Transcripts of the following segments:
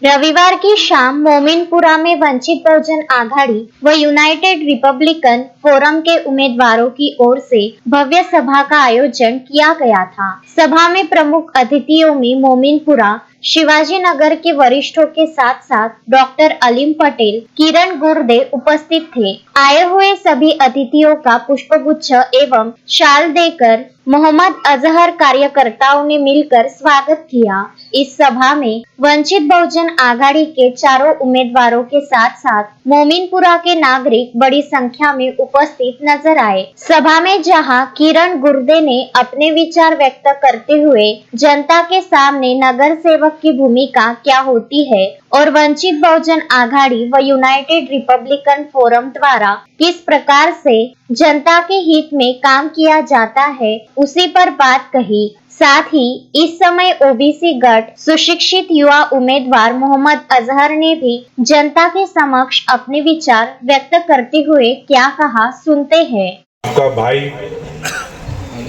रविवार की शाम मोमिनपुरा में वंचित बहुजन आघाड़ी व यूनाइटेड रिपब्लिकन फोरम के उम्मीदवारों की ओर से भव्य सभा का आयोजन किया गया था। सभा में प्रमुख अतिथियों में मोमिनपुरा शिवाजी नगर के वरिष्ठों के साथ साथ डॉक्टर अलीम पटेल, किरण गुर्दे उपस्थित थे। आए हुए सभी अतिथियों का पुष्पगुच्छ एवं शाल देकर मोहम्मद अजहर कार्यकर्ताओं ने मिलकर स्वागत किया। इस सभा में वंचित बहुजन आघाड़ी के चारों उम्मीदवारों के साथ साथ मोमिनपुरा के नागरिक बड़ी संख्या में उपस्थित नजर आए। सभा में जहां किरण गुर्दे ने अपने विचार व्यक्त करते हुए जनता के सामने नगर सेवक की भूमिका क्या होती है और वंचित बहुजन आघाड़ी व यूनाइटेड रिपब्लिकन फोरम द्वारा किस प्रकार से जनता के हित में काम किया जाता है, उसी पर बात कही। साथ ही इस समय ओबीसी गट सुशिक्षित युवा उम्मीदवार मोहम्मद अजहर ने भी जनता के समक्ष अपने विचार व्यक्त करते हुए क्या कहा, सुनते हैं। आपका भाई,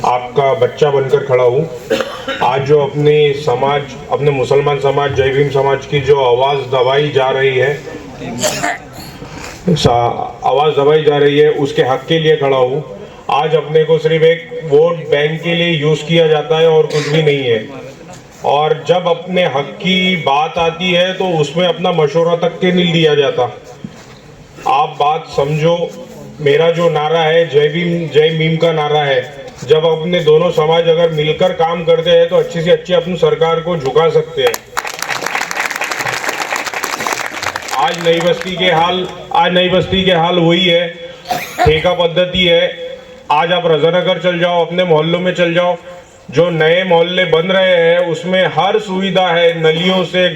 आपका बच्चा बनकर खड़ा हूँ। आज जो अपने समाज, अपने मुसलमान समाज, जय भीम समाज की जो आवाज दबाई जा रही है, उसके हक के लिए खड़ा हूँ। आज अपने को सिर्फ एक वोट बैंक के लिए यूज किया जाता है और कुछ भी नहीं है। और जब अपने हक की बात आती है तो उसमें अपना मशवरा तक के नहीं दिया जाता। आप बात समझो, मेरा जो नारा है जय भीम जय मीम का नारा है। जब अपने दोनों समाज अगर मिलकर काम करते हैं तो अच्छी से अच्छी अपनी सरकार को झुका सकते हैं। आज नई बस्ती के हाल वही है, ठेका पद्धति है। आज आप रजानगर चल जाओ, अपने मोहल्लों में चल जाओ, जो नए मोहल्ले बन रहे हैं उसमें हर सुविधा है, नलियों से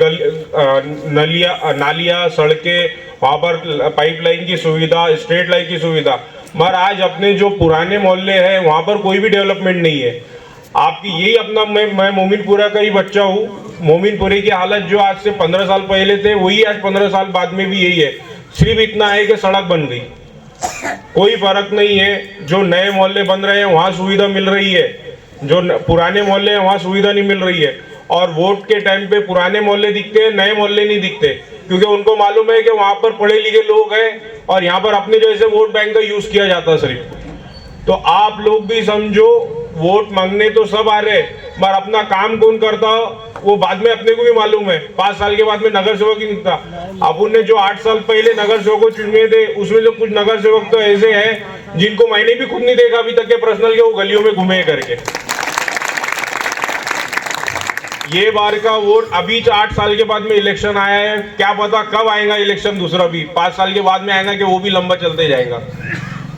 नालियां, सड़कें, वहाँ पर पाइपलाइन की सुविधा, स्ट्रीट लाइट की सुविधा। मगर आज अपने जो पुराने मोहल्ले हैं वहाँ पर कोई भी डेवलपमेंट नहीं है। आपकी यही अपना मैं मोमिनपुरा का ही बच्चा हूँ। मोमिनपुरे की हालत जो आज से 15 साल पहले थे वही आज 15 साल बाद में भी यही है। सिर्फ इतना है कि सड़क बन गई, कोई फर्क नहीं है। जो नए मोहल्ले बन रहे हैं वहाँ सुविधा मिल रही है, जो पुराने मोहल्ले हैं वहाँ सुविधा नहीं मिल रही है। और वोट के टाइम पे पुराने मोहल्ले दिखते हैं, नए मोहल्ले नहीं दिखते, क्योंकि उनको मालूम है कि वहाँ पर पढ़े लिखे लोग हैं और यहाँ पर अपने जैसे वोट बैंक का यूज किया जाता है सिर्फ। तो आप लोग भी समझो, वोट मांगने तो सब आ रहे, पर अपना काम कौन करता वो बाद में अपने को भी मालूम है। 5 साल के बाद में नगर सेवक ही निकलता। अपन ने जो 8 साल पहले नगर सेवक को चुने थे उसमें जो कुछ नगर सेवक तो ऐसे हैं जिनको मैंने भी खुद नहीं देखा अभी तक के पर्सनल के, वो गलियों में घूमे करके। ये बार का वोट अभी 8 साल के बाद में इलेक्शन आया है, क्या पता कब आएगा इलेक्शन दूसरा भी 5 साल के बाद में आएगा कि वो भी लंबा चलते जाएगा।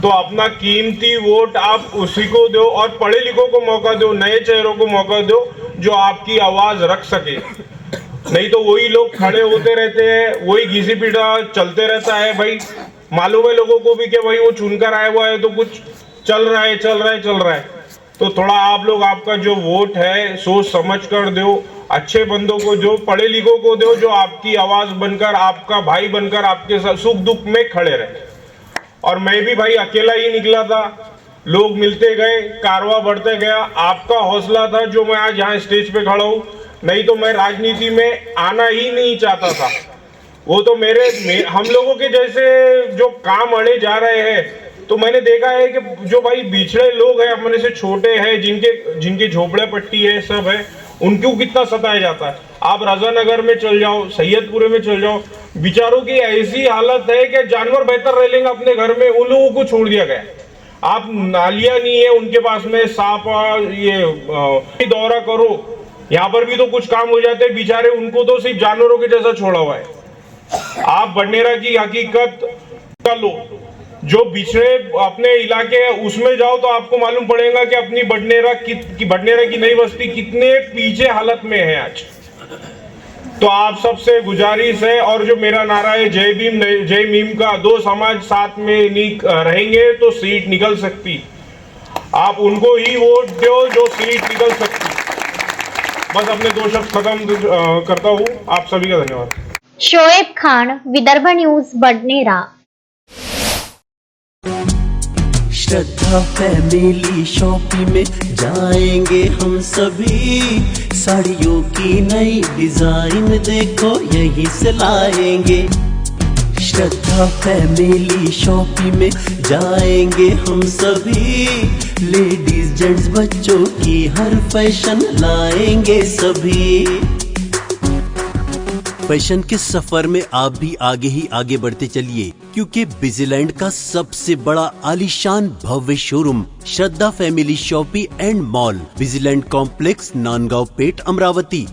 तो अपना कीमती वोट आप उसी को दो और पढ़े लिखों को मौका दो, नए चेहरों को मौका दो जो आपकी आवाज रख सके। नहीं तो वही लोग खड़े होते रहते हैं, वही घिसी पीटा चलते रहता है। भाई मालूम है लोगों को भी कि भाई वो चुनकर आया हुआ है तो कुछ चल रहा है। तो थोड़ा आप लोग आपका जो वोट है सोच समझ कर दो, अच्छे बंदों को दो, पढ़े लिखों को दो, जो आपकी आवाज बनकर, आपका भाई बनकर आपके साथ सुख दुख में खड़े रहे। और मैं भी भाई अकेला ही निकला था, लोग मिलते गए, कारवां बढ़ते गया। आपका हौसला था जो मैं आज यहाँ स्टेज पे खड़ा हूँ, नहीं तो मैं राजनीति में आना ही नहीं चाहता था। वो तो हम लोगों के जैसे जो काम अड़े जा रहे हैं, तो मैंने देखा है कि जो भाई बिछड़े लोग हैं, अपने से छोटे हैं, जिनके झोपड़े पट्टी है, सब है, उनको कितना सताया जाता है। आप रजानगर में चल जाओ, सैयदपुरे में चल जाओ, बेचारों की ऐसी हालत है कि जानवर बेहतर रह लेंगे अपने घर में, उन लोगों को छोड़ दिया गया। आप नालियां नहीं है उनके पास में, सांप ये दौरा करो, यहाँ पर भी तो कुछ काम हो जाते हैं, बेचारे उनको तो सिर्फ जानवरों के जैसा छोड़ा हुआ है। आप बडनेरा की हकीकत का लो, जो पिछड़े अपने इलाके है उसमें जाओ तो आपको मालूम पड़ेगा कि अपनी बडनेरा की नई बस्ती कितने पीछे हालत में है आज। तो आप सबसे गुजारिश है, और जो मेरा नारा है जय भीम जय मीम का, दो समाज साथ में रहेंगे तो सीट निकल सकती। आप उनको ही वोट दो जो सीट निकल सकती। बस अपने 2 शब्द खत्म करता हूँ। आप सभी का धन्यवाद। शोएब खान, विदर्भ न्यूज, बडनेरा। श्रद्धा फैमिली शॉपिंग में जाएंगे हम सभी, साड़ियों की नई डिजाइन देखो यहीं से लाएंगे। श्रद्धा फैमिली शॉपिंग में जाएंगे हम सभी, लेडीज जेंट्स बच्चों की हर फैशन लाएंगे सभी। फैशन के सफर में आप भी आगे ही आगे बढ़ते चलिए, क्योंकि बिजीलैंड का सबसे बड़ा आलीशान भव्य showroom Shraddha family shopping and mall, Busyland complex, Nandgaon Peth, Amravati.